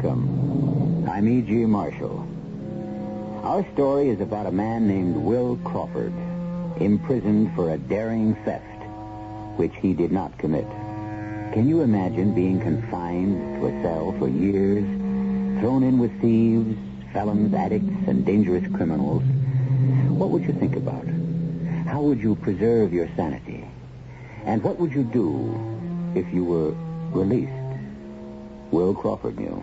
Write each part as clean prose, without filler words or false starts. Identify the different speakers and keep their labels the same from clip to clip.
Speaker 1: Welcome. I'm E.G. Marshall. Our story is about a man named Will Crawford, imprisoned for a daring theft, which he did not commit. Can you imagine being confined to a cell for years, thrown in with thieves, felons, addicts, and dangerous criminals? What would you think about? How would you preserve your sanity? And what would you do if you were released? Will Crawford knew.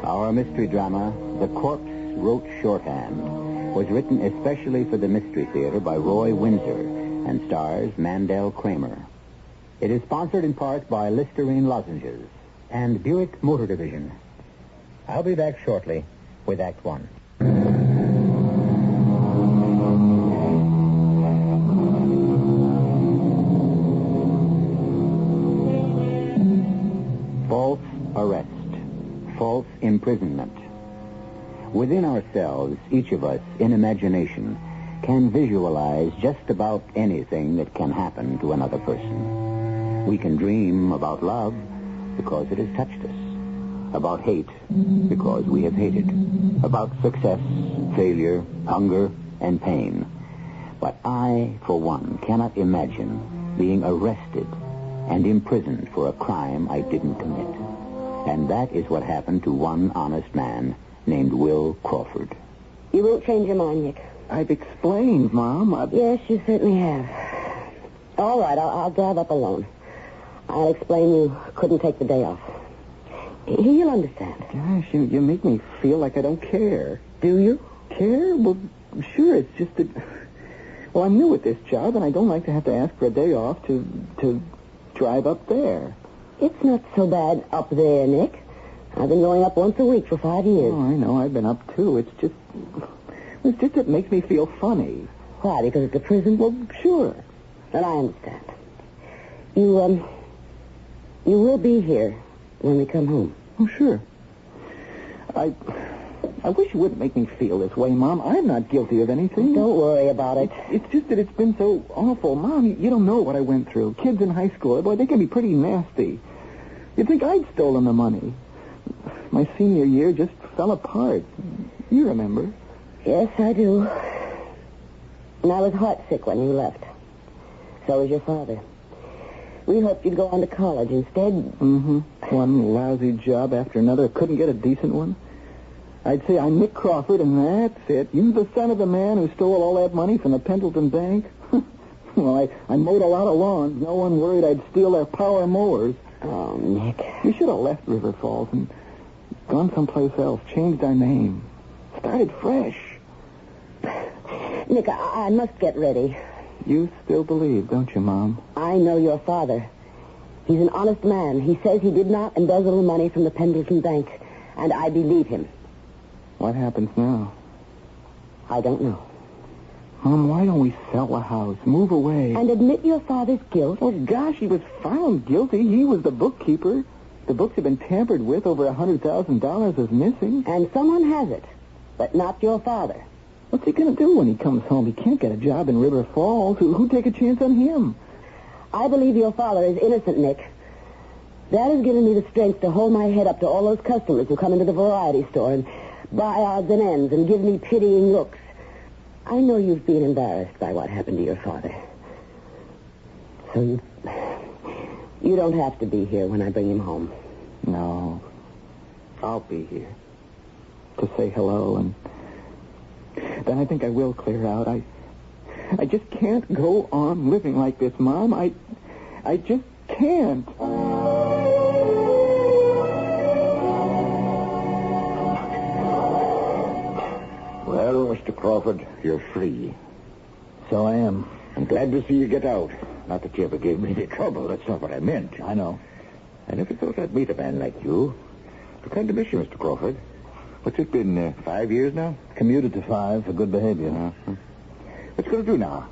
Speaker 1: Our mystery drama, The Corpse Wrote Shorthand, was written especially for the Mystery Theater by Roy Winsor and stars Mandel Kramer. It is sponsored in part by Listerine Lozenges and Buick Motor Division. I'll be back shortly with Act One. False arrest. False imprisonment. Within ourselves, each of us, in imagination, can visualize just about anything that can happen to another person. We can dream about love because it has touched us, about hate because we have hated, about success, failure, hunger, and pain. But I, for one, cannot imagine being arrested and imprisoned for a crime I didn't commit. And that is what happened to one honest man named Will Crawford.
Speaker 2: You won't change your mind, Nick.
Speaker 1: I've explained, Mom.
Speaker 2: Yes, you certainly have. All right, I'll drive up alone. I'll explain you couldn't take the day off. He'll understand.
Speaker 1: Gosh, you make me feel like I don't care.
Speaker 2: Do you?
Speaker 1: Care? Well, sure, it's just that... Well, I'm new at this job, and I don't like to have to ask for a day off to drive up there.
Speaker 2: It's not so bad up there, Nick. I've been going up once a week for 5 years.
Speaker 1: Oh, I know. I've been up, too. It's just it makes me feel funny.
Speaker 2: Why, because it's a prison?
Speaker 1: Well, sure.
Speaker 2: Then I understand. You will be here when we come home.
Speaker 1: Oh, sure. I wish you wouldn't make me feel this way, Mom. I'm not guilty of anything.
Speaker 2: Don't worry about it.
Speaker 1: It's just that it's been so awful. Mom, you don't know what I went through. Kids in high school, boy, they can be pretty nasty. You'd think I'd stolen the money. My senior year just fell apart. You remember?
Speaker 2: Yes, I do. And I was heartsick when you left. So was your father. We hoped you'd go on to college instead.
Speaker 1: Mm-hmm. One lousy job after another. Couldn't get a decent one. I'd say I'm Nick Crawford, and that's it. You the son of the man who stole all that money from the Pendleton Bank? Well, I mowed a lot of lawns. No one worried I'd steal their power mowers.
Speaker 2: Oh, Nick.
Speaker 1: We should have left River Falls and gone someplace else, changed our name, started fresh.
Speaker 2: Nick, I must get ready.
Speaker 1: You still believe, don't you, Mom?
Speaker 2: I know your father. He's an honest man. He says he did not embezzle the money from the Pendleton Bank, and I believe him.
Speaker 1: What happens now?
Speaker 2: I don't know.
Speaker 1: Mom, why don't we sell the house, move away?
Speaker 2: And admit your father's guilt?
Speaker 1: Oh, gosh, he was found guilty. He was the bookkeeper. The books have been tampered with. Over $100,000 is missing.
Speaker 2: And someone has it, but not your father.
Speaker 1: What's he going to do when he comes home? He can't get a job in River Falls. Who'd take a chance on him?
Speaker 2: I believe your father is innocent, Nick. That has given me the strength to hold my head up to all those customers who come into the variety store and buy odds and ends and give me pitying looks. I know you've been embarrassed by what happened to your father. So you don't have to be here when I bring him home.
Speaker 1: No. I'll be here to say hello, and then I think I will clear out. I just can't go on living like this, Mom. I just can't.
Speaker 3: Well, Mr. Crawford, you're free.
Speaker 1: So I am.
Speaker 3: I'm glad to see you get out. Not that you ever gave me any trouble. That's not what I meant.
Speaker 1: I know.
Speaker 3: I never thought I'd meet a man like you. I kind of miss you, Mr. Crawford. What's it been, 5 years now?
Speaker 1: Commuted to 5 for good behavior.
Speaker 3: What's going to do now?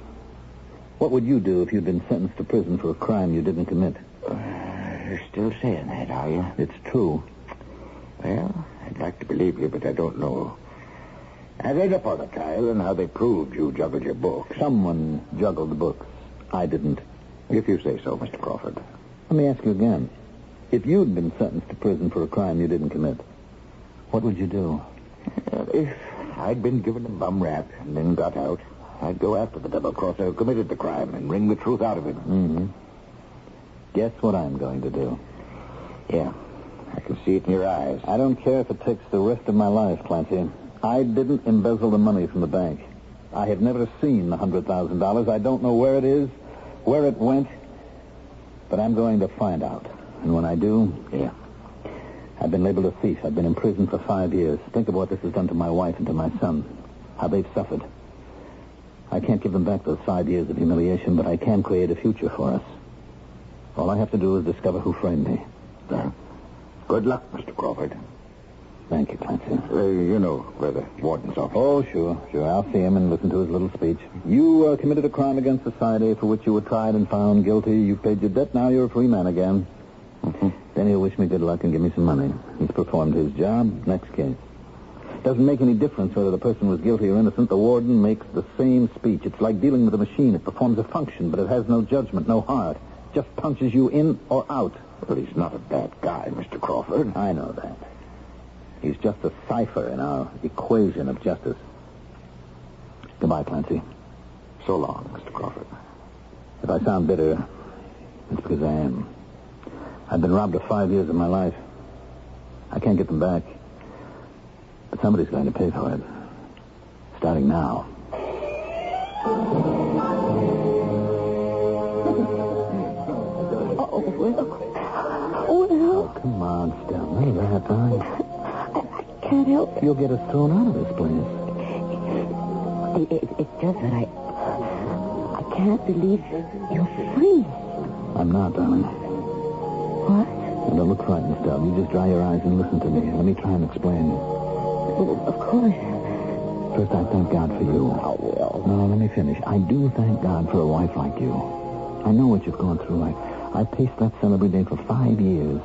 Speaker 1: What would you do if you'd been sentenced to prison for a crime you didn't commit?
Speaker 3: You're still saying that, are you?
Speaker 1: It's true.
Speaker 3: Well, I'd like to believe you, but I don't know. I read up on the trial and how they proved you juggled your books.
Speaker 1: Someone juggled the books. I didn't.
Speaker 3: If you say so, Mr. Crawford.
Speaker 1: Let me ask you again. If you'd been sentenced to prison for a crime you didn't commit,
Speaker 4: What would you do?
Speaker 3: If I'd been given a bum rap and then got out, I'd go after the double-crosser who committed the crime and wring the truth out of him.
Speaker 4: Mm-hmm. Guess what I'm going to do?
Speaker 3: Yeah, I can see it in your eyes.
Speaker 4: I don't care if it takes the rest of my life, Clancy. I didn't embezzle the money from the bank. I have never seen the $100,000. I don't know where it is, where it went, but I'm going to find out. And when I do,
Speaker 3: Yeah.
Speaker 4: I've been labeled a thief. I've been in prison for 5 years. Think of what this has done to my wife and to my son. How they've suffered. I can't give them back those 5 years of humiliation, but I can create a future for us. All I have to do is discover who framed me.
Speaker 3: Good luck, Mr. Crawford.
Speaker 4: Thank you, Clancy.
Speaker 3: You know where the warden's office.
Speaker 4: Oh, sure. I'll see him and listen to his little speech. You committed a crime against society for which you were tried and found guilty. You paid your debt. Now you're a free man again.
Speaker 3: Mm-hmm.
Speaker 4: Then he'll wish me good luck and give me some money. He's performed his job. Next case. Doesn't make any difference whether the person was guilty or innocent. The warden makes the same speech. It's like dealing with a machine. It performs a function, but it has no judgment, no heart. Just punches you in or out.
Speaker 3: Well, he's not a bad guy, Mr. Crawford.
Speaker 4: I know that. He's just a cipher in our equation of justice. Goodbye, Clancy.
Speaker 3: So long, Mr. Crawford.
Speaker 4: If I sound bitter, it's because I am. I've been robbed of 5 years of my life. I can't get them back. But somebody's going to pay for it. Starting now.
Speaker 2: Well,
Speaker 4: Come on, Stella. None of that, darling.
Speaker 2: I can't help it.
Speaker 4: You'll get us thrown out of this place.
Speaker 2: It's just that I can't believe you're free.
Speaker 4: I'm not, darling.
Speaker 2: What?
Speaker 4: Now, don't look frightened, Stella. You just dry your eyes and listen to me. Let me try and explain.
Speaker 2: Well, of course.
Speaker 4: First, I thank God for you.
Speaker 2: Oh, well.
Speaker 4: No, let me finish. I do thank God for a wife like you. I know what you've gone through. I paced that cell every day for 5 years,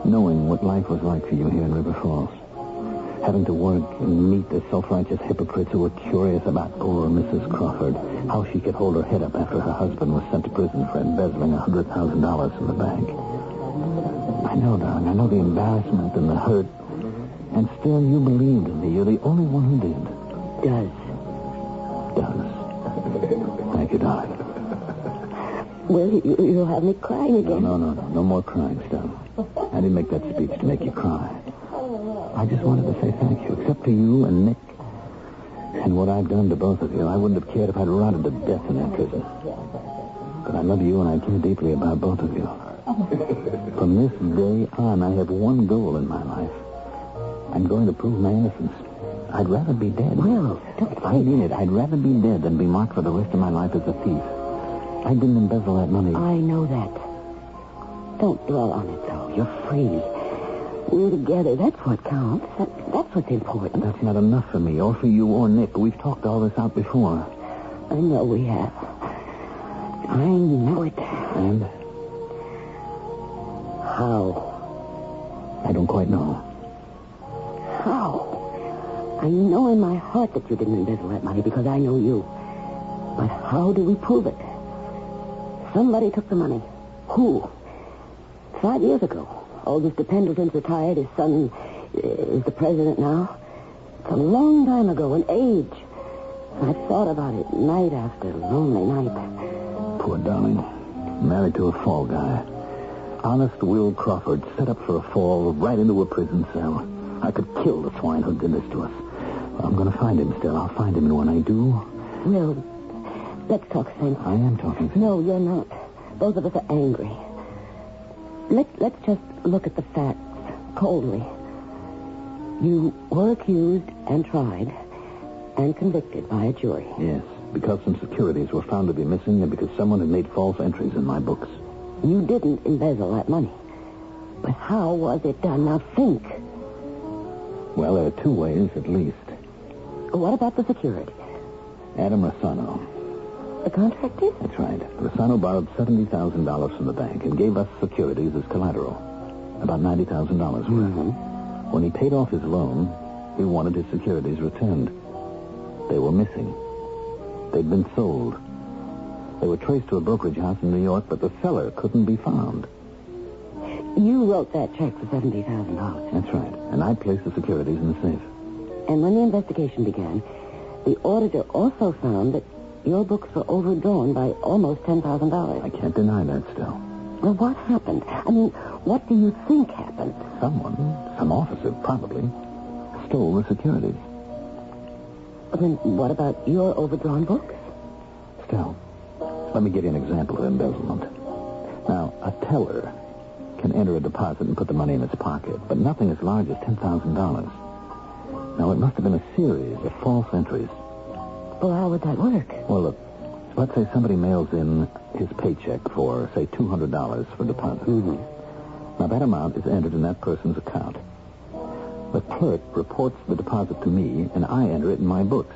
Speaker 4: knowing what life was like for you here in River Falls. Having to work and meet the self-righteous hypocrites who were curious about poor Mrs. Crawford, how she could hold her head up after her husband was sent to prison for embezzling $100,000 from the bank. I know, darling. I know the embarrassment and the hurt. And still, you believed in me. You're the only one who did.
Speaker 2: Does.
Speaker 4: Thank you, darling.
Speaker 2: Well, you'll have me crying again.
Speaker 4: No. No more crying, Stella. I didn't make that speech to make you cry. I just wanted to say thank you. Except to you and Nick and what I've done to both of you, I wouldn't have cared if I'd rotted to death in that prison. But I love you and I care deeply about both of you. From this day on, I have one goal in my life. I'm going to prove my innocence. I'd rather be dead.
Speaker 2: Well,
Speaker 4: I mean it. I'd rather be dead than be marked for the rest of my life as a thief. I didn't embezzle that money.
Speaker 2: I know that. Don't dwell on it, though. You're free. We're together. That's what counts. That's what's important.
Speaker 4: That's not enough for me, or for you, or Nick. We've talked all this out before.
Speaker 2: I know we have. I know it.
Speaker 4: And?
Speaker 2: How?
Speaker 4: I don't quite know.
Speaker 2: How? I know in my heart that you didn't embezzle that money because I know you. But how do we prove it? Somebody took the money. Who? 5 years ago. Oh, Mr. Pendleton's retired. His son is the president now. It's a long time ago, an age. I've thought about it night after lonely night.
Speaker 4: Poor darling. Married to a fall guy. Honest Will Crawford set up for a fall right into a prison cell. I could kill the swine who did this to us. Well, I'm going to find him still. I'll find him, and when I do...
Speaker 2: Will, let's talk sense.
Speaker 4: I am talking sense.
Speaker 2: No, you're not. Both of us are angry. Let's just look at the facts coldly. You were accused and tried and convicted by a jury.
Speaker 4: Yes, because some securities were found to be missing and because someone had made false entries in my books.
Speaker 2: You didn't embezzle that money. But how was it done? Now think.
Speaker 4: Well, there are 2 ways at least.
Speaker 2: What about the security?
Speaker 4: Adam Rossano.
Speaker 2: The contractor?
Speaker 4: That's right. Rossano borrowed $70,000 from the bank and gave us securities as collateral. About $90,000 worth.
Speaker 2: Mm-hmm.
Speaker 4: When he paid off his loan, he wanted his securities returned. They were missing. They'd been sold. They were traced to a brokerage house in New York, but the seller couldn't be found.
Speaker 2: You wrote that check for $70,000.
Speaker 4: That's right. And I placed the securities in the safe.
Speaker 2: And when the investigation began, the auditor also found that your books were overdrawn by almost $10,000.
Speaker 4: I can't deny that still.
Speaker 2: Well, what happened? I mean, what do you think happened?
Speaker 4: Someone, some officer probably, stole the securities.
Speaker 2: Well, then what about your overdrawn books?
Speaker 4: Still, let me give you an example of embezzlement. Now, a teller can enter a deposit and put the money in its pocket, but nothing as large as $10,000. Now, it must have been a series of false entries.
Speaker 2: Well, how would that work?
Speaker 4: Well, look, let's say somebody mails in his paycheck for, say, $200 for deposit.
Speaker 2: Mm-hmm.
Speaker 4: Now, that amount is entered in that person's account. The clerk reports the deposit to me, and I enter it in my books.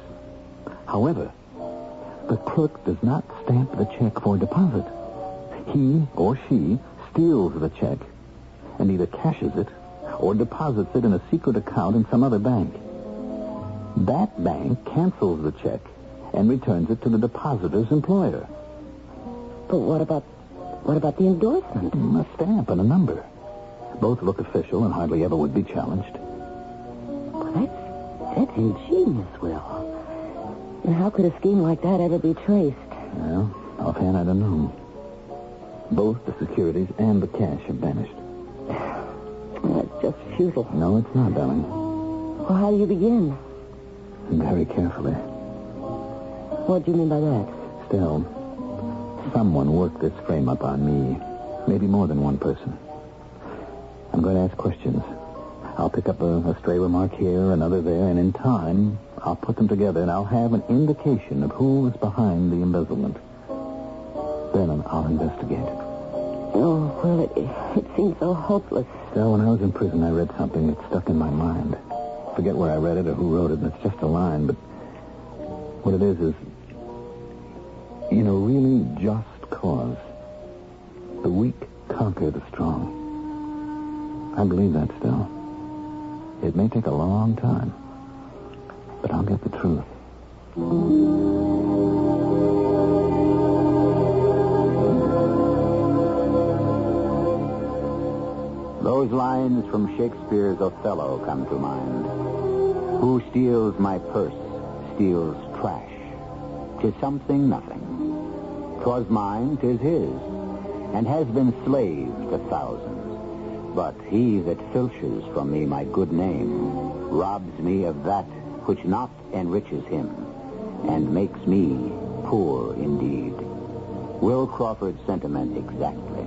Speaker 4: However, the clerk does not stamp the check for deposit. He or she steals the check and either cashes it or deposits it in a secret account in some other bank. That bank cancels the check and returns it to the depositor's employer.
Speaker 2: But what about the endorsement?
Speaker 4: A stamp and a number. Both look official and hardly ever would be challenged.
Speaker 2: Well, that's ingenious, Will. And how could a scheme like that ever be traced?
Speaker 4: Well, offhand, I don't know. Both the securities and the cash have vanished.
Speaker 2: Well, that's just futile.
Speaker 4: No, it's not, darling.
Speaker 2: Well, how do you begin?
Speaker 4: Very carefully.
Speaker 2: What do you mean by that?
Speaker 4: Still, someone worked this frame up on me. Maybe more than one person. I'm going to ask questions. I'll pick up a stray remark here, another there, and in time, I'll put them together, and I'll have an indication of who was behind the embezzlement. Then I'll investigate.
Speaker 2: Oh, well, it seems so hopeless.
Speaker 4: Still, when I was in prison, I read something that stuck in my mind. Forget where I read it or who wrote it, and it's just a line, but what it is, in a really just cause, the weak conquer the strong. I believe that still. It may take a long time, but I'll get the truth.
Speaker 1: Those lines from Shakespeare's Othello come to mind. Who steals my purse steals trash. 'Tis something nothing. 'Twas mine, 'tis his, and has been slave to thousands. But he that filches from me my good name robs me of that which not enriches him, and makes me poor indeed. Will Crawford's sentiment exactly.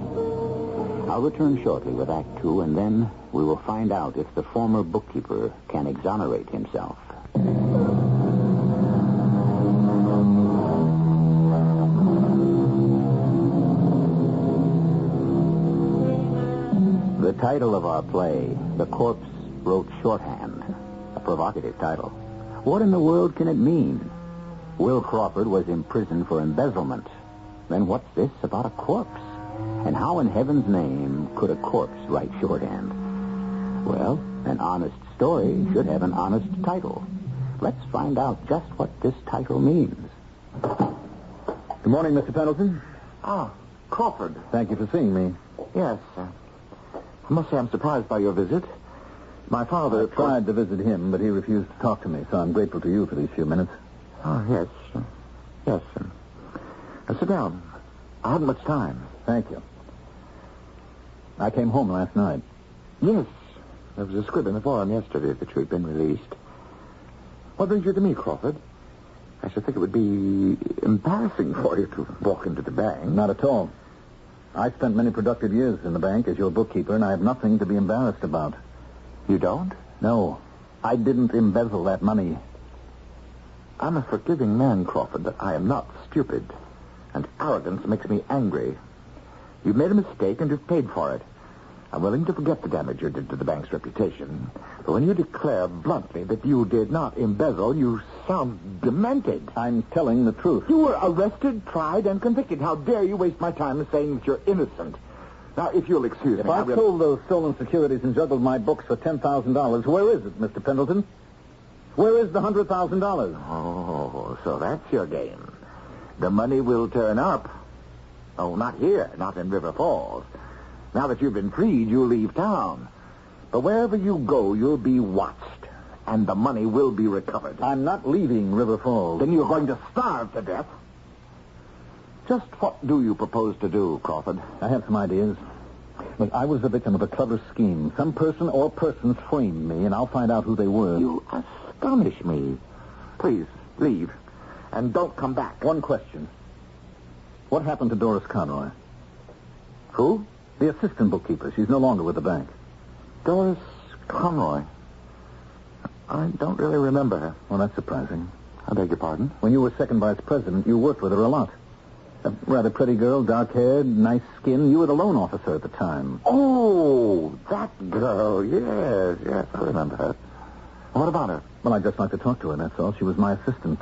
Speaker 1: I'll return shortly with Act 2, and then we will find out if the former bookkeeper can exonerate himself. The title of our play, The Corpse Wrote Shorthand. A provocative title. What in the world can it mean? Will Crawford was imprisoned for embezzlement. Then what's this about a corpse? And how in heaven's name could a corpse write shorthand? Well, an honest story should have an honest title. Let's find out just what this title means.
Speaker 4: Good morning, Mr. Pendleton.
Speaker 3: Ah, Crawford.
Speaker 4: Thank you for seeing me.
Speaker 3: Yes. I must say I'm surprised by your visit. My father...
Speaker 4: I tried to visit him, but he refused to talk to me, so I'm grateful to you for these few minutes.
Speaker 3: Oh, yes. Yes. Sit down. I haven't much time.
Speaker 4: Thank you. I came home last night.
Speaker 3: Yes. There was a squib in the forum yesterday that you'd been released. What brings you to me, Crawford? I should think it would be embarrassing for you to walk into the bank.
Speaker 4: Not at all. I spent many productive years in the bank as your bookkeeper, and I have nothing to be embarrassed about.
Speaker 3: You don't?
Speaker 4: No. I didn't embezzle that money.
Speaker 3: I'm a forgiving man, Crawford, but I am not stupid. And arrogance makes me angry. You've made a mistake, and you've paid for it. I'm willing to forget the damage you did to the bank's reputation. But when you declare bluntly that you did not embezzle, you sound demented.
Speaker 4: I'm telling the truth.
Speaker 3: You were arrested, tried, and convicted. How dare you waste my time saying that you're innocent? Now, if you'll excuse me...
Speaker 4: If I sold those stolen securities and juggled my books for $10,000, where is it, Mr. Pendleton? Where is the $100,000?
Speaker 3: Oh, so that's your game. The money will turn up. Oh, not here, not in River Falls. Now that you've been freed, you'll leave town. But wherever you go, you'll be watched, and the money will be recovered.
Speaker 4: I'm not leaving River Falls.
Speaker 3: Then you're going to starve to death. Just what do you propose to do, Crawford?
Speaker 4: I have some ideas. Look, I was the victim of a clever scheme. Some person or persons framed me, and I'll find out who they were.
Speaker 3: You astonish me. Please, leave. And don't come back.
Speaker 4: One question. What happened to Doris Conroy?
Speaker 3: Who?
Speaker 4: The assistant bookkeeper. She's no longer with the bank.
Speaker 3: Doris Conroy. I don't really remember her.
Speaker 4: Well, that's surprising.
Speaker 3: I beg your pardon?
Speaker 4: When you were second vice president, you worked with her a lot. A rather pretty girl, dark-haired, nice skin. You were the loan officer at the time.
Speaker 3: Oh, that girl. Yes, I remember her. What about her?
Speaker 4: Well, I'd just like to talk to her, that's all. She was my assistant.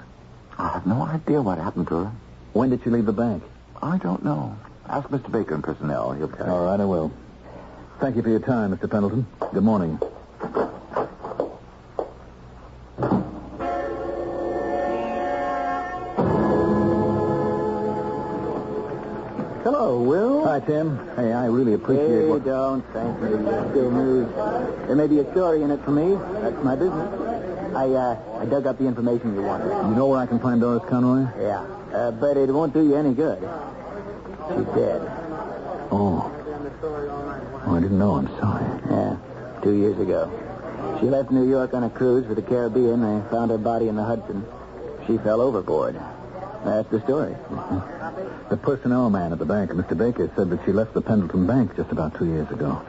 Speaker 3: I have no idea what happened to her.
Speaker 4: When did she leave the bank?
Speaker 3: I don't know. Ask Mr. Baker in personnel. He'll tell you.
Speaker 4: All right, I will. Thank you for your time, Mr. Pendleton. Good morning. Hello, Will. Hi, Tim. Hey, I really appreciate what...
Speaker 1: Don't thank me. Still news. There may be a story in it for me. That's my business. I dug up the information you wanted.
Speaker 4: You know where I can find Doris Conroy?
Speaker 1: Yeah. But it won't do you any good. She's dead.
Speaker 4: Oh, I didn't know. I'm sorry.
Speaker 1: Yeah, 2 years ago. She left New York on a cruise for the Caribbean. They found her body in the Hudson. She fell overboard. That's the story.
Speaker 4: The personnel man at the bank, Mr. Baker, said that she left the Pendleton Bank just about 2 years ago.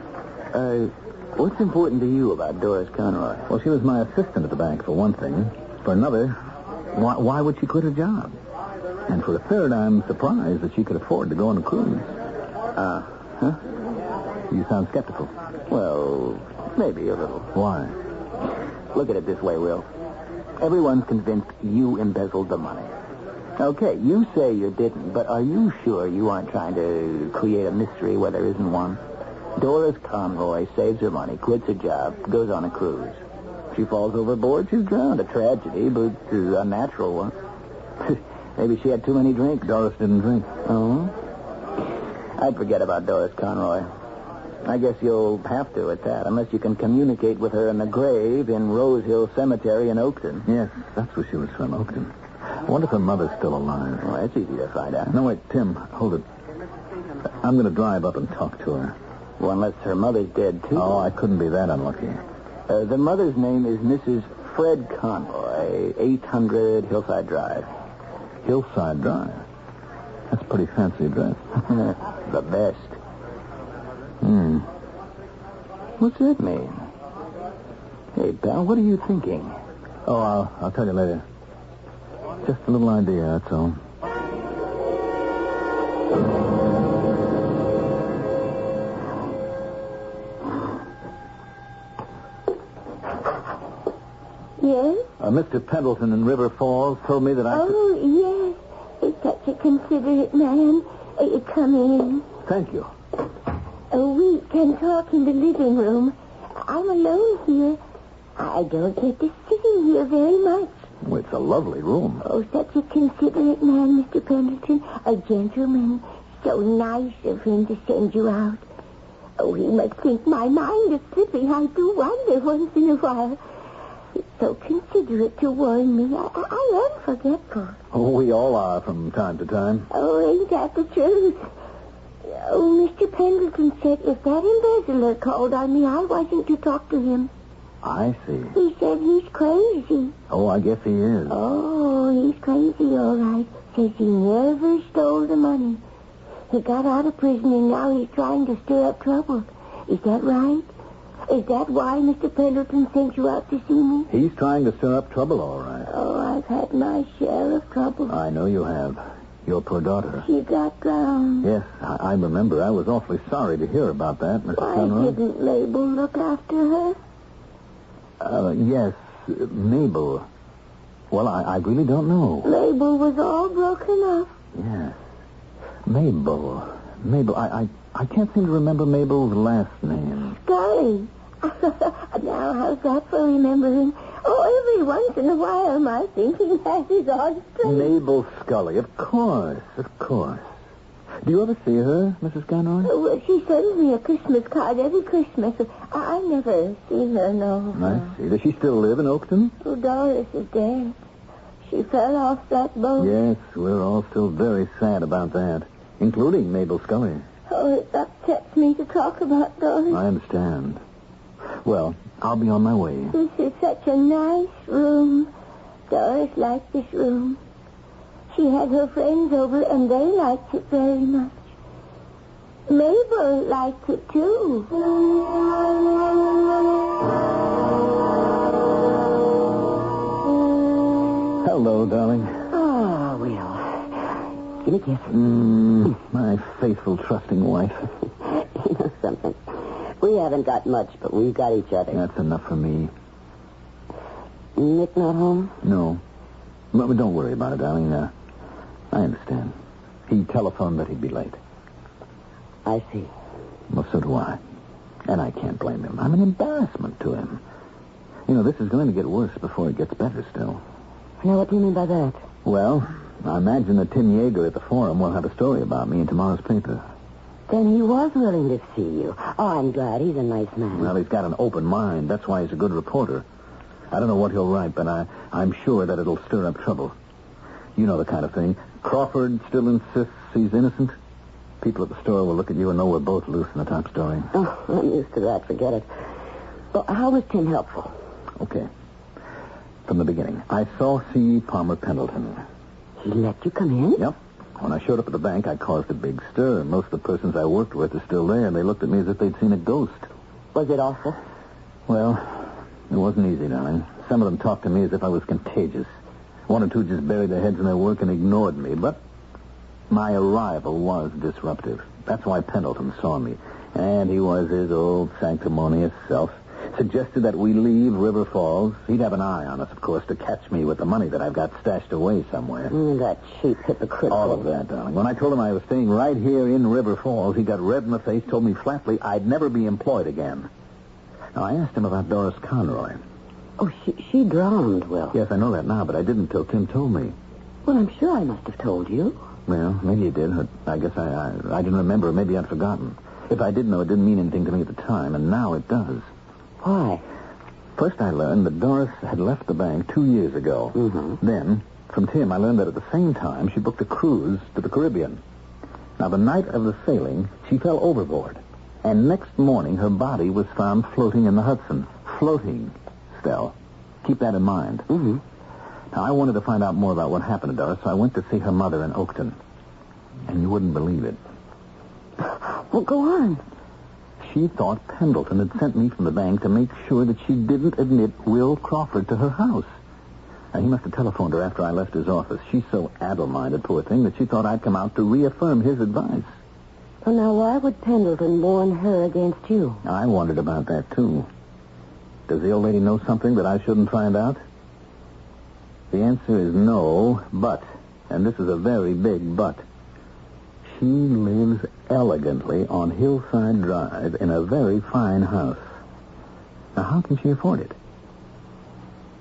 Speaker 1: What's important to you about Doris Conroy?
Speaker 4: Well, she was my assistant at the bank, for one thing. For another, why would she quit her job? And for a third, I'm surprised that she could afford to go on a cruise.
Speaker 1: Huh?
Speaker 4: You sound skeptical.
Speaker 1: Well, maybe a little.
Speaker 4: Why?
Speaker 1: Look at it this way, Will. Everyone's convinced you embezzled the money. Okay, you say you didn't, but are you sure you aren't trying to create a mystery where there isn't one? Doris Conroy saves her money, quits her job, goes on a cruise. She falls overboard, she's drowned. A tragedy, but a natural one. Maybe she had too many drinks.
Speaker 4: Doris didn't drink.
Speaker 1: Oh? I'd forget about Doris Conroy. I guess you'll have to at that, unless you can communicate with her in the grave in Rose Hill Cemetery in Oakton.
Speaker 4: Yes, that's where she was from, Oakton. I wonder if her mother's still alive.
Speaker 1: Well, that's easy to find out.
Speaker 4: No, wait, Tim, hold it. I'm going to drive up and talk to her.
Speaker 1: Well, unless her mother's dead, too.
Speaker 4: Oh, I couldn't be that unlucky.
Speaker 1: The mother's name is Mrs. Fred Conroy, 800 Hillside Drive.
Speaker 4: Hillside Drive? That's a pretty fancy address.
Speaker 1: The best. What's that mean? Hey, pal, what are you thinking?
Speaker 4: Oh, I'll tell you later. Just a little idea, that's all.
Speaker 2: Yes?
Speaker 4: Mr. Pendleton in River Falls told me that I could...
Speaker 2: Oh, yes. He's such a considerate man. Come in.
Speaker 4: Thank you.
Speaker 2: We can talk in the living room. I'm alone here. I don't get to sit in here very much.
Speaker 4: Oh, it's a lovely room.
Speaker 2: Oh, such a considerate man, Mr. Pendleton. A gentleman. So nice of him to send you out. Oh, he must think my mind is slipping. I do wonder once in a while. He's so considerate to warn me. I am forgetful.
Speaker 4: Oh, we all are from time to time.
Speaker 2: Oh, ain't that the truth? Oh, Mr. Pendleton said if that embezzler called on me, I wasn't to talk to him.
Speaker 4: I see.
Speaker 2: He said he's crazy.
Speaker 4: Oh, I guess he is.
Speaker 2: Oh, he's crazy, all right. Says he never stole the money. He got out of prison and now he's trying to stir up trouble. Is that right? Is that why Mr. Pendleton sent you out to see me?
Speaker 4: He's trying to stir up trouble, all right.
Speaker 2: Oh, I've had my share of trouble.
Speaker 4: I know you have. Your poor daughter.
Speaker 2: She got drowned.
Speaker 4: Yes, I remember. I was awfully sorry to hear about that, Mr.
Speaker 2: Why
Speaker 4: Conroy.
Speaker 2: didn't Label look after her?
Speaker 4: Yes, Mabel. Well, I really don't know.
Speaker 2: Label was all broken up.
Speaker 4: Yes. Mabel. I can't seem to remember Mabel's last name.
Speaker 2: Scully. Now, how's that for remembering? Oh, every once in a while, my thinking has his odd strength.
Speaker 4: Mabel Scully, of course. Do you ever see her, Mrs. Conroy?
Speaker 5: Well, she sends me a Christmas card every Christmas. I never see her, no.
Speaker 4: I see. Does she still live in Oakton?
Speaker 5: Oh, Doris is dead. She fell off that boat.
Speaker 4: Yes, we're all still very sad about that, including Mabel Scully.
Speaker 5: Oh, it upsets me to talk about Doris.
Speaker 4: I understand. Well, I'll be on my way.
Speaker 5: This is such a nice room. Doris liked this room. She had her friends over, and they liked it very much. Mabel liked it, too.
Speaker 4: Hello, darling.
Speaker 2: Oh, Will. Give me a kiss.
Speaker 4: My faithful, trusting wife.
Speaker 2: You know something? We haven't got much, but we've got each other.
Speaker 4: That's enough for me.
Speaker 2: Nick not home?
Speaker 4: No. But don't worry about it, darling. I understand. He telephoned that he'd be late.
Speaker 2: I see.
Speaker 4: Well, so do I. And I can't blame him. I'm an embarrassment to him. You know, this is going to get worse before it gets better still.
Speaker 2: Now, what do you mean by that?
Speaker 4: Well, I imagine that Tim Yeager at the Forum will have a story about me in tomorrow's paper.
Speaker 2: Then he was willing to see you. Oh, I'm glad. He's a nice man.
Speaker 4: Well, he's got an open mind. That's why he's a good reporter. I don't know what he'll write, but I'm sure that it'll stir up trouble. You know the kind of thing. Crawford still insists he's innocent. People at the store will look at you and know we're both loose in the top story.
Speaker 2: Oh, I'm used to that. Forget it. Well, how was Tim helpful?
Speaker 4: Okay. From the beginning. I saw C. Palmer Pendleton.
Speaker 2: He let you come in?
Speaker 4: Yep. When I showed up at the bank, I caused a big stir. Most of the persons I worked with are still there, and they looked at me as if they'd seen a ghost.
Speaker 2: Was it awful?
Speaker 4: Well, it wasn't easy, darling. Some of them talked to me as if I was contagious. One or two just buried their heads in their work and ignored me. But my arrival was disruptive. That's why Pendleton saw me. And he was his old sanctimonious self. Suggested that we leave River Falls. He'd have an eye on us, of course, to catch me with the money that I've got stashed away somewhere.
Speaker 2: That cheap hypocrite.
Speaker 4: All of that, darling. When I told him I was staying right here in River Falls, he got red in the face, told me flatly I'd never be employed again. Now, I asked him about Doris Conroy.
Speaker 2: Oh, she drowned, Will.
Speaker 4: Yes, I know that now, but I didn't till Tim told me.
Speaker 2: Well, I'm sure I must have told you.
Speaker 4: Well, maybe you did. I guess I didn't remember. Maybe I'd forgotten. If I did know, it didn't mean anything to me at the time, and now it does.
Speaker 2: Why?
Speaker 4: First, I learned that Doris had left the bank 2 years ago.
Speaker 2: Mm-hmm.
Speaker 4: Then, from Tim, I learned that at the same time, she booked a cruise to the Caribbean. Now, the night of the sailing, she fell overboard. And next morning, her body was found floating in the Hudson. Floating, Stell. Keep that in mind.
Speaker 2: Mm-hmm.
Speaker 4: Now, I wanted to find out more about what happened to Doris, so I went to see her mother in Oakton. And you wouldn't believe it.
Speaker 2: Well, go on.
Speaker 4: She thought Pendleton had sent me from the bank to make sure that she didn't admit Will Crawford to her house. Now, he must have telephoned her after I left his office. She's so addle-minded, poor thing, that she thought I'd come out to reaffirm his advice.
Speaker 2: So now why would Pendleton warn her against you?
Speaker 4: I wondered about that, too. Does the old lady know something that I shouldn't find out? The answer is no, but, and this is a very big but, she lives elegantly on Hillside Drive in a very fine house. Now, how can she afford it?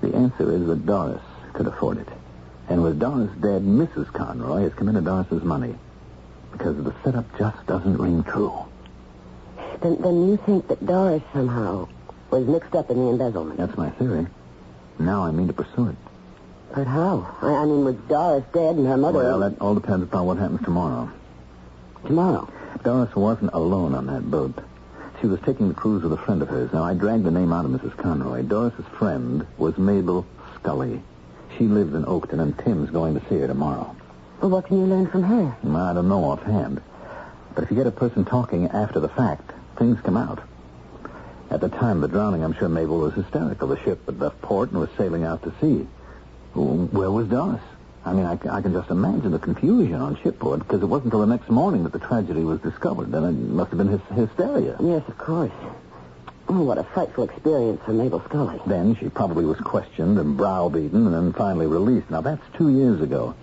Speaker 4: The answer is that Doris could afford it. And with Doris dead, Mrs. Conroy has come into Doris's money. Because the setup just doesn't ring true.
Speaker 2: Then you think that Doris somehow was mixed up in the embezzlement?
Speaker 4: That's my theory. Now I mean to pursue it.
Speaker 2: But how? I mean, with Doris dead and her mother...
Speaker 4: Well, that all depends upon what happens tomorrow.
Speaker 2: Tomorrow?
Speaker 4: Doris wasn't alone on that boat. She was taking the cruise with a friend of hers. Now, I dragged the name out of Mrs. Conroy. Doris's friend was Mabel Scully. She lives in Oakton, and Tim's going to see her tomorrow.
Speaker 2: Well, what can you learn from her?
Speaker 4: I don't know offhand. But if you get a person talking after the fact, things come out. At the time of the drowning, I'm sure Mabel was hysterical. The ship had left port and was sailing out to sea. Where was Doris? I mean, I can just imagine the confusion on shipboard, because it wasn't until the next morning that the tragedy was discovered. Then it must have been hysteria.
Speaker 2: Yes, of course. Oh, what a frightful experience for Mabel Scully.
Speaker 4: Then she probably was questioned and browbeaten and then finally released. Now, that's 2 years ago.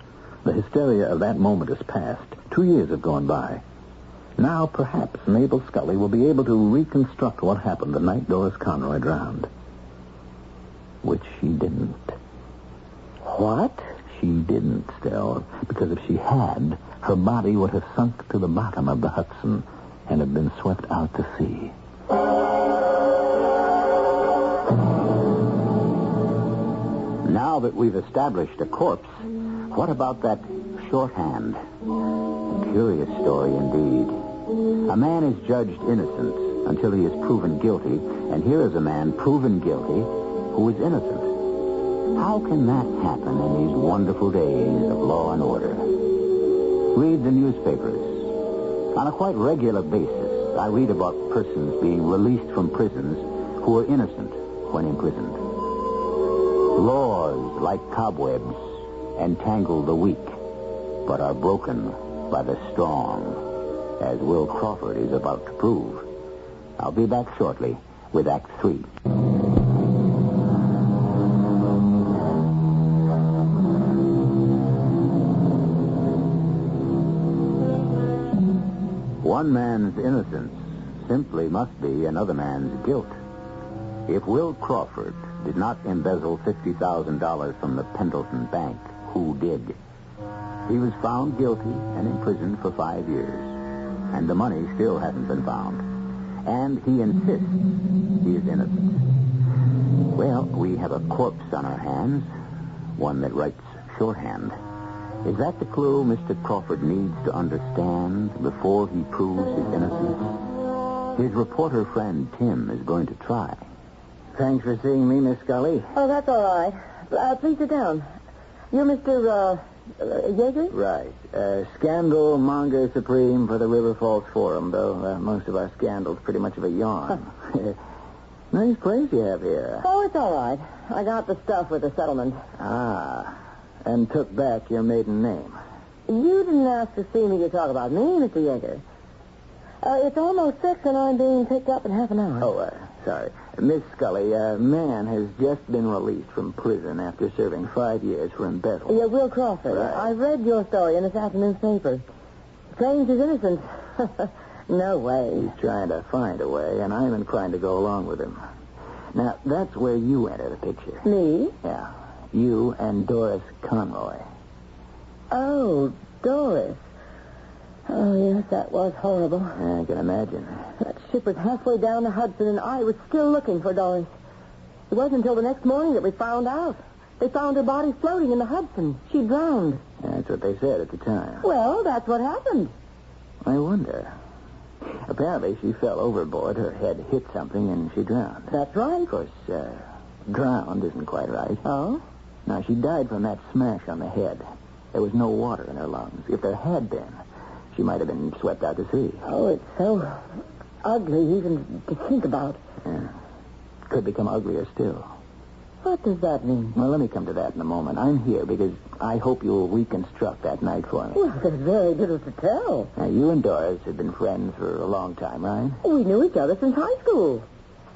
Speaker 4: The hysteria of that moment is past. 2 years have gone by. Now, perhaps Mabel Scully will be able to reconstruct what happened the night Doris Conroy drowned. Which she didn't.
Speaker 2: What?
Speaker 4: she didn't still, because if she had, her body would have sunk to the bottom of the Hudson and have been swept out to sea.
Speaker 1: Now that we've established a corpse, what about that shorthand? A curious story indeed. A man is judged innocent until he is proven guilty, and here is a man proven guilty who is innocent. How can that happen in these wonderful days of law and order? Read the newspapers. On a quite regular basis, I read about persons being released from prisons who are innocent when imprisoned. Laws, like cobwebs, entangle the weak, but are broken by the strong, as Will Crawford is about to prove. I'll be back shortly with Act 3. One man's innocence simply must be another man's guilt. If Will Crawford did not embezzle $50,000 from the Pendleton Bank, who did? He was found guilty and imprisoned for 5 years, and the money still hasn't been found. And he insists he is innocent. Well, we have a corpse on our hands, one that writes shorthand. Is that the clue Mr. Crawford needs to understand before he proves his innocence? His reporter friend Tim is going to try.
Speaker 3: Thanks for seeing me, Miss Scully.
Speaker 2: Oh, that's all right. Please sit down. You're Mr. Yeager?
Speaker 3: Right. Scandal monger supreme for the River Falls Forum, though most of our scandals pretty much of a yawn. Nice place you have here.
Speaker 2: Oh, it's all right. I got the stuff with the settlement.
Speaker 3: Ah, and took back your maiden name.
Speaker 2: You didn't ask to see me to talk about me, Mr. Yeager. It's almost 6 and I'm being picked up in half an hour.
Speaker 3: Oh, sorry. Miss Scully, a man has just been released from prison after serving 5 years for embezzlement.
Speaker 2: Yeah, Will Crawford.
Speaker 3: Right.
Speaker 2: I read your story in this afternoon's paper. Claims he's innocent. No way.
Speaker 3: He's trying to find a way, and I'm inclined to go along with him. Now, that's where you enter the picture.
Speaker 2: Me?
Speaker 3: Yeah. You and Doris Conroy.
Speaker 2: Oh, Doris. Oh, yes, that was horrible.
Speaker 3: I can imagine.
Speaker 2: That ship was halfway down the Hudson, and I was still looking for Doris. It wasn't until the next morning that we found out. They found her body floating in the Hudson. She drowned.
Speaker 3: That's what they said at the time.
Speaker 2: Well, that's what happened.
Speaker 3: I wonder. Apparently, she fell overboard. Her head hit something, and she drowned.
Speaker 2: That's right.
Speaker 3: Of course, drowned isn't quite right.
Speaker 2: Oh?
Speaker 3: Now, she died from that smash on the head. There was no water in her lungs. If there had been, she might have been swept out to sea.
Speaker 2: Oh, it's so ugly even to think about.
Speaker 3: Yeah. Could become uglier still.
Speaker 2: What does that mean?
Speaker 3: Well, let me come to that in a moment. I'm here because I hope you'll reconstruct that night for me.
Speaker 2: Well, there's very little to tell.
Speaker 3: Now, you and Doris have been friends for a long time, right?
Speaker 2: We knew each other since high school.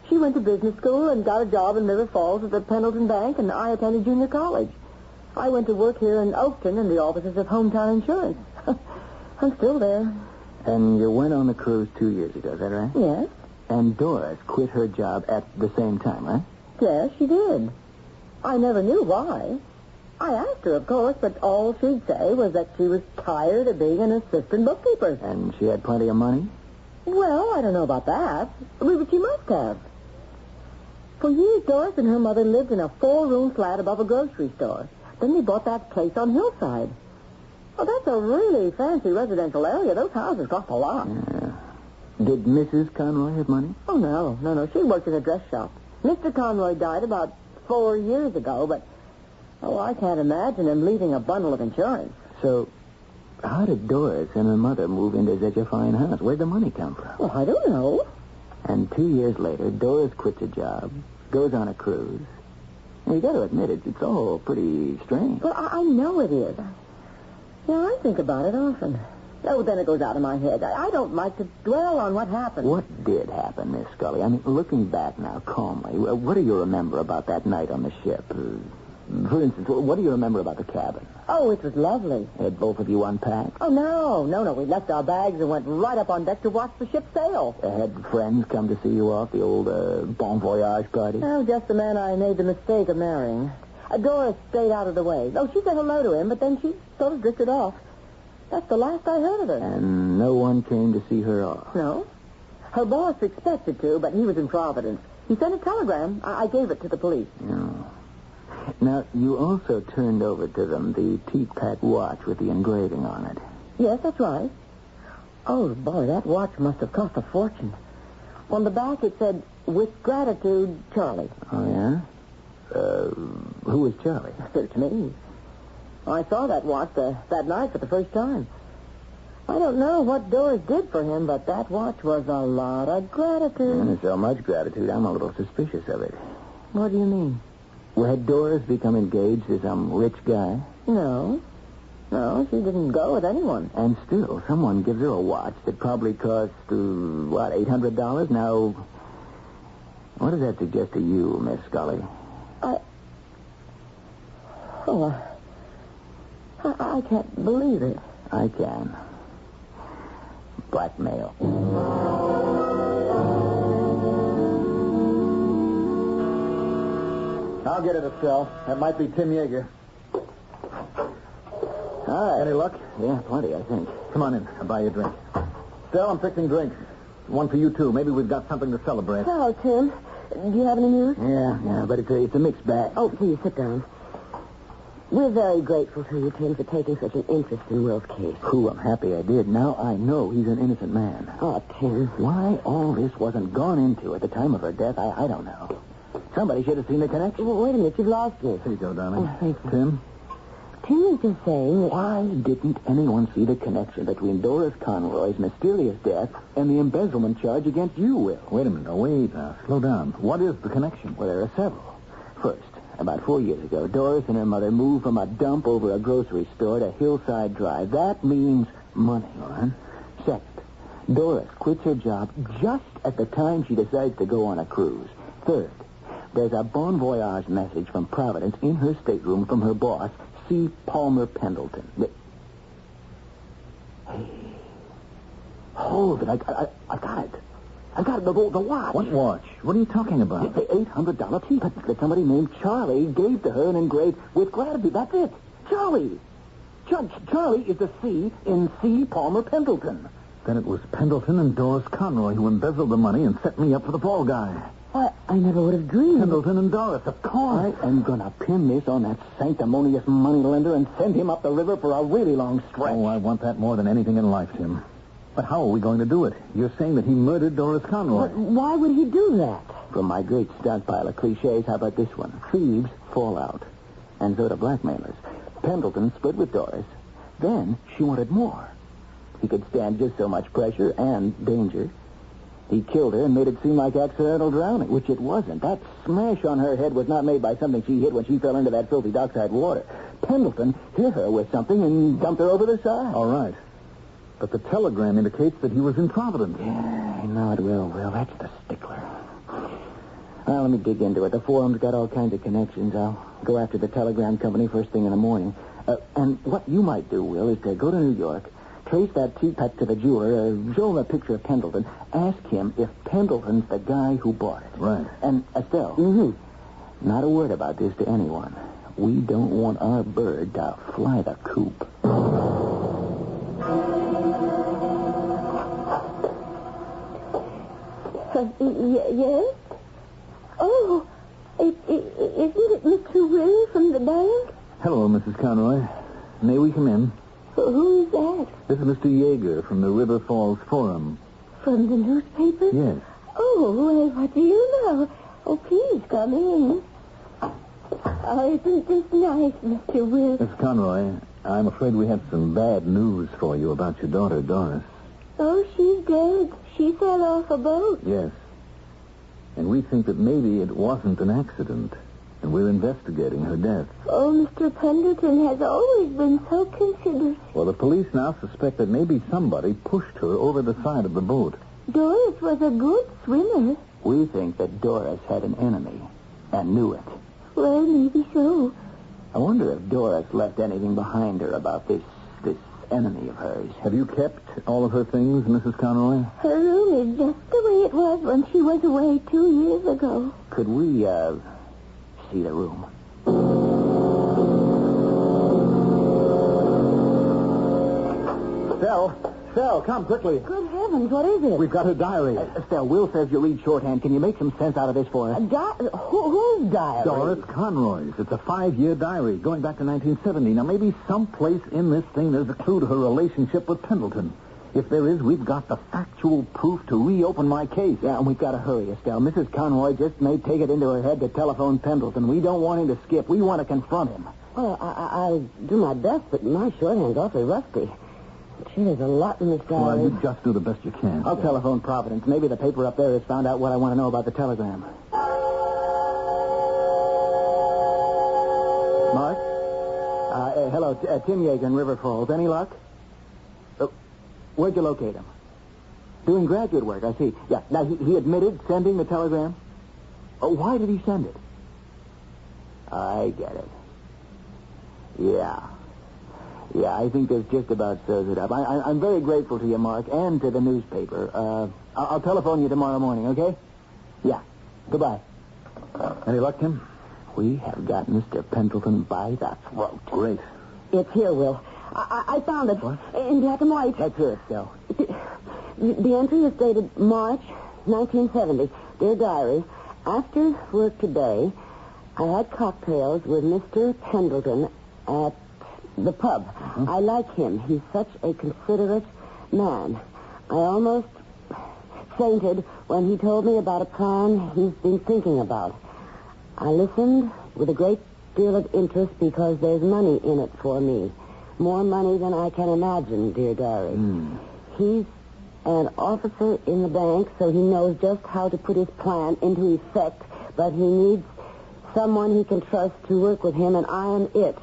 Speaker 2: She went to business school and got a job in River Falls at the Pendleton Bank, and I attended junior college. I went to work here in Oakton in the offices of Hometown Insurance. I'm still there.
Speaker 3: And you went on the cruise 2 years ago, is that right?
Speaker 2: Yes.
Speaker 3: And Doris quit her job at the same time, right?
Speaker 2: Yes, she did. I never knew why. I asked her, of course, but all she'd say was that she was tired of being an assistant bookkeeper.
Speaker 3: And she had plenty of money?
Speaker 2: Well, I don't know about that. But she must have. For years, Doris and her mother lived in a 4-room flat above a grocery store. Then they bought that place on Hillside. Oh, that's a really fancy residential area. Those houses cost a lot.
Speaker 3: Yeah. Did Mrs. Conroy have money?
Speaker 2: Oh, no. She worked in a dress shop. Mr. Conroy died about 4 years ago, but, I can't imagine him leaving a bundle of insurance.
Speaker 3: So, how did Doris and her mother move into such a fine house? Where'd the money come from?
Speaker 2: Well, I don't know.
Speaker 3: And 2 years later, Doris quits her job, goes on a cruise. Now, you got to admit it's all pretty strange.
Speaker 2: Well, I know it is. I think about it often. Oh, then it goes out of my head. I don't like to dwell on what happened.
Speaker 3: What did happen, Miss Scully? I mean, looking back now, calmly, what do you remember about that night on the ship? For instance, what do you remember about the cabin?
Speaker 2: Oh, it was lovely.
Speaker 3: Had both of you unpacked?
Speaker 2: Oh, no. We left our bags and went right up on deck to watch the ship sail.
Speaker 3: Had friends come to see you off, the old bon voyage party?
Speaker 2: Oh, just the man I made the mistake of marrying. Doris stayed out of the way. Oh, she said hello to him, but then she sort of drifted off. That's the last I heard of her.
Speaker 4: And no one came to see her off?
Speaker 2: No. Her boss expected to, but he was in Providence. He sent a telegram. I gave it to the police.
Speaker 4: No. Now, you also turned over to them the Teat-Pat watch with the engraving on it.
Speaker 2: Yes, that's right. Oh, boy, that watch must have cost a fortune. On the back it said, "With gratitude, Charlie."
Speaker 4: Oh, yeah? Who was Charlie?
Speaker 2: Search me. I saw that watch that night for the first time. I don't know what Doris did for him, but that watch was a lot of gratitude.
Speaker 4: And so much gratitude, I'm a little suspicious of it.
Speaker 2: What do you mean?
Speaker 4: Well, had Doris become engaged to some rich guy?
Speaker 2: No. No, she didn't go with anyone.
Speaker 4: And still, someone gives her a watch that probably cost, $800? Now, what does that suggest to you, Miss Scully?
Speaker 2: I can't believe it.
Speaker 4: I can. Blackmail.
Speaker 3: I'll get it, Estelle. That might be Tim Yeager.
Speaker 4: All right.
Speaker 3: Any luck?
Speaker 4: Yeah, plenty, I think.
Speaker 3: Come on in. I'll buy you a drink. Estelle, I'm fixing drinks. One for you, too. Maybe we've got something to celebrate.
Speaker 2: Hello, Tim. Do you have any news?
Speaker 4: Yeah, but it's a mixed bag.
Speaker 2: Oh, please, sit down. We're very grateful to you, Tim, for taking such an interest in Will's case.
Speaker 4: Ooh, I'm happy I did. Now I know he's an innocent man.
Speaker 2: Oh, Tim.
Speaker 4: Why all this wasn't gone into at the time of her death, I don't know. Somebody should have seen the connection.
Speaker 2: Well, wait a minute. You've lost me.
Speaker 3: Here you go, darling.
Speaker 2: Oh, thank you.
Speaker 3: Tim?
Speaker 2: Tim is just saying that...
Speaker 4: Why didn't anyone see the connection between Doris Conroy's mysterious death and the embezzlement charge against you, Will?
Speaker 3: Wait a minute. Now, wait. Slow down. What is the connection?
Speaker 4: Well, there are several. First, about 4 years ago, Doris and her mother moved from a dump over a grocery store to Hillside Drive. That means money.
Speaker 3: All right.
Speaker 4: Second, Doris quits her job just at the time she decides to go on a cruise. Third, there's a bon voyage message from Providence in her stateroom from her boss, C. Palmer Pendleton. Hey. Hold it. I got it. I got it. The watch.
Speaker 3: What watch? What are you talking about?
Speaker 4: The $800 tea that somebody named Charlie gave to her and engraved with gratitude. That's it. Charlie. Charlie is the C in C. Palmer Pendleton.
Speaker 3: Then it was Pendleton and Doris Conroy who embezzled the money and set me up for the fall guy.
Speaker 2: I never would have dreamed.
Speaker 3: Pendleton and Doris, of course.
Speaker 4: I am going to pin this on that sanctimonious moneylender and send him up the river for a really long stretch.
Speaker 3: Oh, I want that more than anything in life, Tim. But how are we going to do it? You're saying that he murdered Doris Conroy.
Speaker 2: Why would he do that?
Speaker 4: From my great stockpile of cliches, how about this one? Thieves fall out. And so do blackmailers. Pendleton split with Doris. Then she wanted more. He could stand just so much pressure and danger. He killed her and made it seem like accidental drowning, which it wasn't. That smash on her head was not made by something she hit when she fell into that filthy dockside water. Pendleton hit her with something and dumped her over the side.
Speaker 3: All right. But the telegram indicates that he was in Providence.
Speaker 4: Yeah, I know it will. That's the stickler. Well, let me dig into it. The forum's got all kinds of connections. I'll go after the telegram company first thing in the morning. And what you might do, Will, is to go to New York, trace that teapot to the jeweler, show him a picture of Pendleton, ask him if Pendleton's the guy who bought it.
Speaker 3: Right.
Speaker 4: And, Estelle, not a word about this to anyone. We don't want our bird to fly the coop.
Speaker 5: Yes? Oh, isn't it Mr. Will from the bank?
Speaker 3: Hello, Mrs. Conroy. May we come in?
Speaker 5: Who is that?
Speaker 3: This is Mr. Yeager from the River Falls Forum.
Speaker 5: From the newspaper?
Speaker 3: Yes.
Speaker 5: Oh, well, what do you know? Oh, please come in. Oh, isn't this nice, Mr. Will?
Speaker 3: Miss Conroy, I'm afraid we have some bad news for you about your daughter, Doris.
Speaker 5: Oh, she's dead. She fell off a boat.
Speaker 3: Yes. And we think that maybe it wasn't an accident, and we're investigating her death.
Speaker 5: Oh, Mr. Pendleton has always been so considerate.
Speaker 3: Well, the police now suspect that maybe somebody pushed her over the side of the boat.
Speaker 5: Doris was a good swimmer.
Speaker 4: We think that Doris had an enemy and knew it.
Speaker 5: Well, maybe so.
Speaker 4: I wonder if Doris left anything behind her about this enemy of hers.
Speaker 3: Have you kept all of her things, Mrs. Conroy?
Speaker 5: Her room is just the way it was when she was away 2 years ago.
Speaker 4: Could we, see the room? Estelle, come quickly.
Speaker 2: Good heavens, what is it?
Speaker 4: We've got her diary.
Speaker 1: Estelle, Will says you read shorthand. Can you make some sense out of this for us?
Speaker 2: Whose diary?
Speaker 4: Doris Conroy's. It's a 5-year diary going back to 1970. Now, maybe someplace in this thing there's a clue to her relationship with Pendleton. If there is, we've got the factual proof to reopen my case.
Speaker 1: Yeah, and we've got to hurry, Estelle. Mrs. Conroy just may take it into her head to telephone Pendleton. We don't want him to skip. We want to confront him.
Speaker 2: Well, I'll do my best, but my shorthand's awfully rusty. Gee, there's a lot in this diary.
Speaker 4: Well, you just do the best you can.
Speaker 1: I'll telephone Providence. Maybe the paper up there has found out what I want to know about the telegram. Mark? Hello, Tim Yeager in River Falls. Any luck? Where'd you locate him? Doing graduate work, I see. Yeah, now he admitted sending the telegram? Oh, why did he send it? I get it. Yeah, I think this just about serves it up. I'm very grateful to you, Mark, and to the newspaper. I'll telephone you tomorrow morning, okay? Yeah. Goodbye.
Speaker 4: Any luck, Tim?
Speaker 1: We have got Mr. Pendleton by the throat.
Speaker 4: Great.
Speaker 2: It's here, Will. I found it.
Speaker 4: What?
Speaker 2: In black and white.
Speaker 1: Let's hear it, Stell.
Speaker 2: The entry is dated March 1970. Dear Diary, after work today, I had cocktails with Mr. Pendleton at the pub.
Speaker 4: Mm-hmm.
Speaker 2: I like him. He's such a considerate man. I almost fainted when he told me about a plan he's been thinking about. I listened with a great deal of interest because there's money in it for me. More money than I can imagine, dear Diary. He's an officer in the bank, so he knows just how to put his plan into effect, but he needs someone he can trust to work with him, and I am it.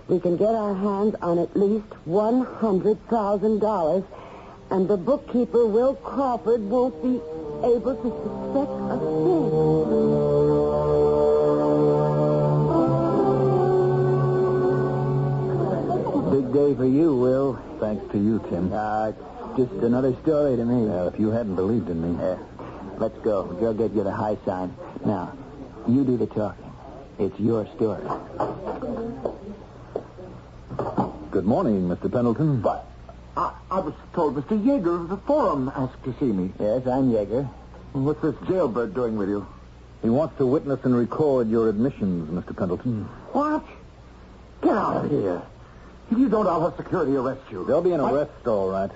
Speaker 2: We can get our hands on at least $100,000, and the bookkeeper, Will Crawford, won't be able to suspect a thing.
Speaker 1: Big day for you, Will.
Speaker 4: Thanks to you, Tim.
Speaker 1: Just another story to me.
Speaker 4: If you hadn't believed in me.
Speaker 1: Let's go. Joe'll get you the high sign. Now, you do the talking. It's your story.
Speaker 3: Good morning, Mr. Pendleton.
Speaker 4: But I was told Mr. Yeager of the Forum asked to see me.
Speaker 1: Yes, I'm Yeager.
Speaker 4: What's this jailbird doing with you? He wants to witness and record your admissions, Mr. Pendleton. What? Get out of here. If you don't, I'll have security arrest you.
Speaker 3: There'll be an arrest, all right.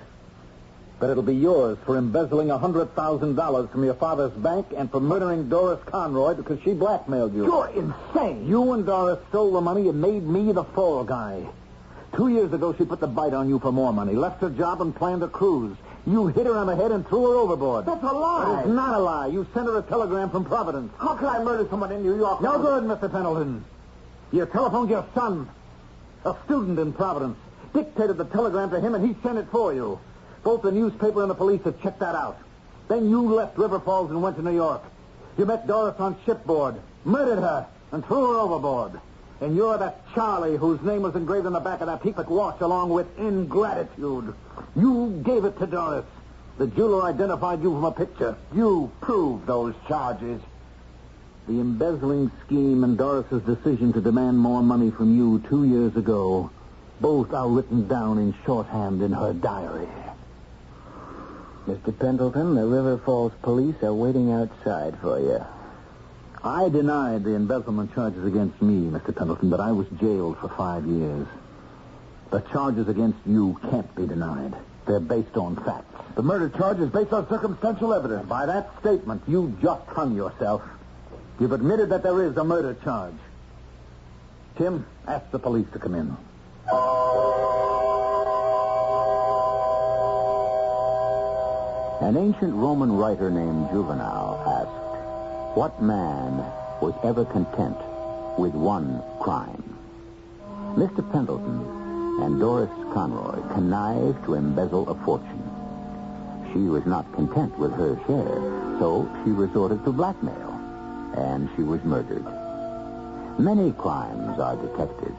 Speaker 3: But it'll be yours for embezzling $100,000 from your father's bank and for murdering Doris Conroy because she blackmailed you.
Speaker 4: You're insane.
Speaker 3: You and Doris stole the money and made me the fall guy. 2 years ago, she put the bite on you for more money, left her job and planned a cruise. You hit her on the head and threw her overboard.
Speaker 4: That's a lie.
Speaker 3: It's not a lie. You sent her a telegram from Providence.
Speaker 4: How can I murder someone in New York?
Speaker 3: No good, Mr. Pendleton. You telephoned your son, a student in Providence, dictated the telegram to him, and he sent it for you. Both the newspaper and the police have checked that out. Then you left River Falls and went to New York. You met Doris on shipboard, murdered her, and threw her overboard. And you're that Charlie whose name was engraved on the back of that Peacock watch along with ingratitude. You gave it to Doris. The jeweler identified you from a picture. You proved those charges. The embezzling scheme and Doris's decision to demand more money from you 2 years ago, both are written down in shorthand in her diary.
Speaker 1: Mr. Pendleton, the River Falls police are waiting outside for you.
Speaker 3: I denied the embezzlement charges against me, Mr. Pendleton, but I was jailed for 5 years. The charges against you can't be denied. They're based on facts.
Speaker 4: The murder charge is based on circumstantial evidence.
Speaker 3: By that statement, you just hung yourself. You've admitted that there is a murder charge. Tim, ask the police to come in.
Speaker 1: An ancient Roman writer named Juvenal asked, "What man was ever content with one crime?" Mr. Pendleton and Doris Conroy connived to embezzle a fortune. She was not content with her share, so she resorted to blackmail, and she was murdered. Many crimes are detected.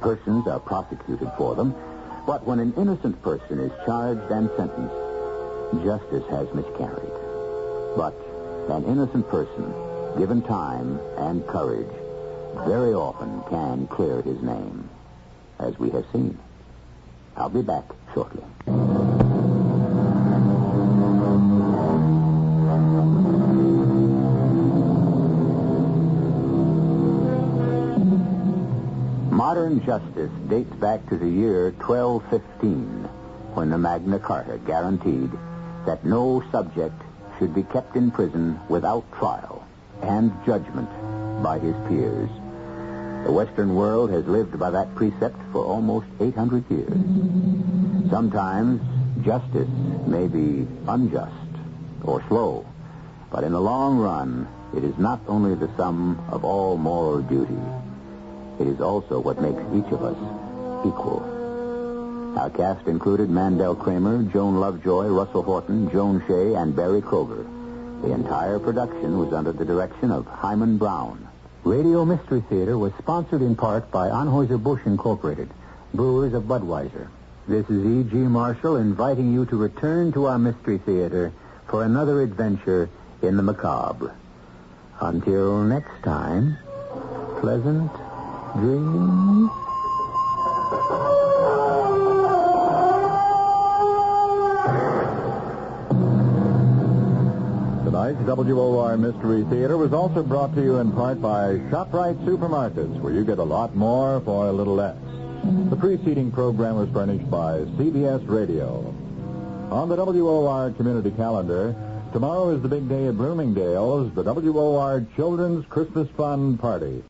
Speaker 1: Persons are prosecuted for them, but when an innocent person is charged and sentenced, justice has miscarried. But an innocent person, given time and courage, very often can clear his name, as we have seen. I'll be back shortly. shortly. Modern justice dates back to the year 1215, when the Magna Carta guaranteed that no subject should be kept in prison without trial and judgment by his peers. The Western world has lived by that precept for almost 800 years. Sometimes justice may be unjust or slow, but in the long run, it is not only the sum of all moral duty. It is also what makes each of us equal. Our cast included Mandel, Kramer, Joan Lovejoy, Russell Horton, Joan Shay, and Barry Kroeger. The entire production was under the direction of Hyman Brown. Radio Mystery Theater was sponsored in part by Anheuser-Busch Incorporated, brewers of Budweiser. This is E.G. Marshall inviting you to return to our Mystery Theater for another adventure in the macabre. Until next time, pleasant dreams.
Speaker 6: Tonight's WOR Mystery Theater was also brought to you in part by ShopRite Supermarkets, where you get a lot more for a little less. The preceding program was furnished by CBS Radio. On the WOR community calendar, tomorrow is the big day at Bloomingdale's, the WOR Children's Christmas Fun Party.